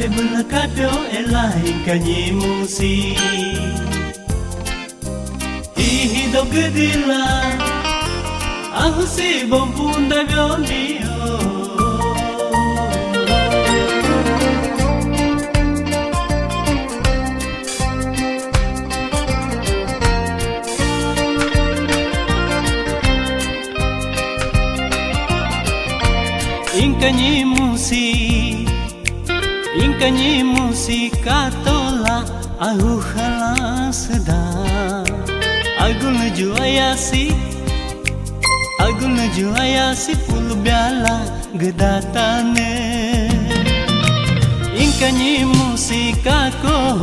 belakado elai kanyi musi Ihido gedila Aku si bompunda gomio Inkanyi musi katola aku halas da Agul juayasi pul biala gedatane Inkanyi musi kako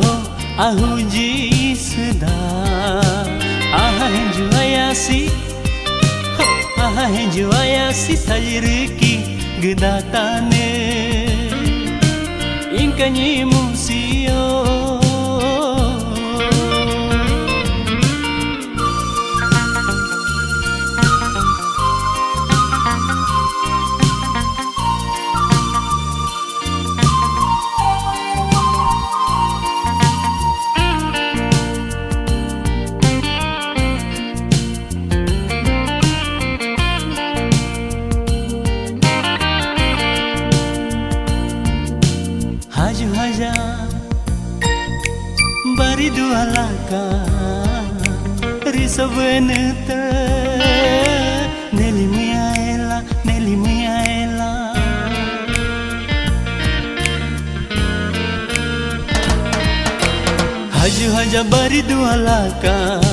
aku jisda juayasi tajiriki gedatane Inkanyi musio Haja bari dua laka risa beneta Nelly Miaela Haja bari dua laka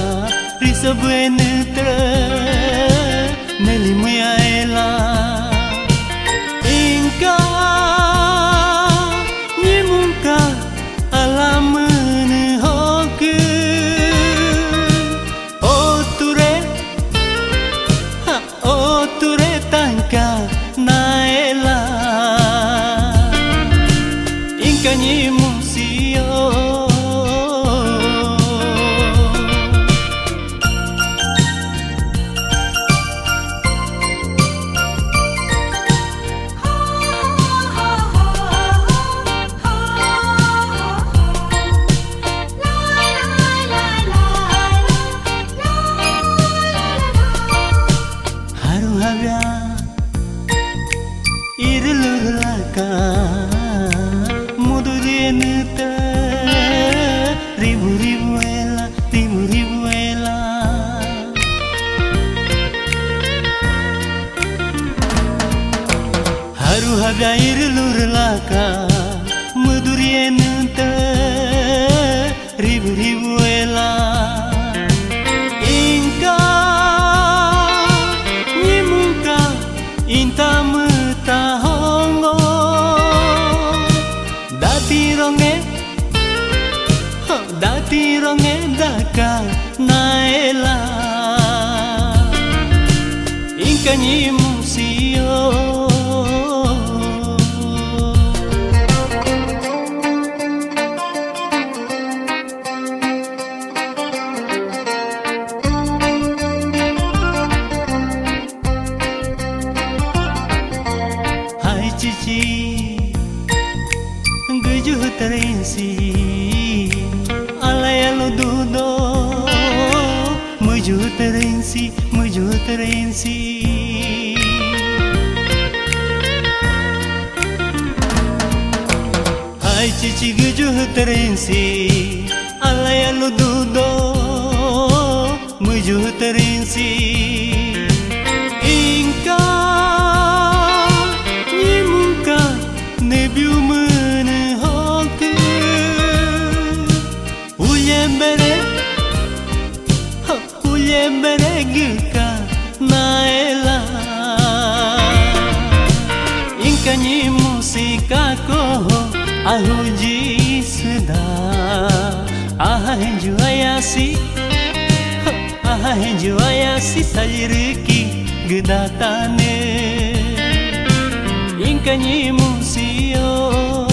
risa beneta Nelly Miaela Inkanyi musio Haru habya irululaka Neta ribu-ribu ela Haru habya irulur laka Muduriye neta ribu-ribu ela Inka nyimuka inta metahongo Dati ronge daka naela Inkanyi musio Hai cici Gejuh terensi Alayalo dudo Muju terensi Hai cici gejuh terensi Alayalo dudo Muju terensi Inka nyimuka nebiu menehoke Ulyembere gika naela Inkanyi musikako aku jisda juayasi tajiriki gedatane Inkanyi musio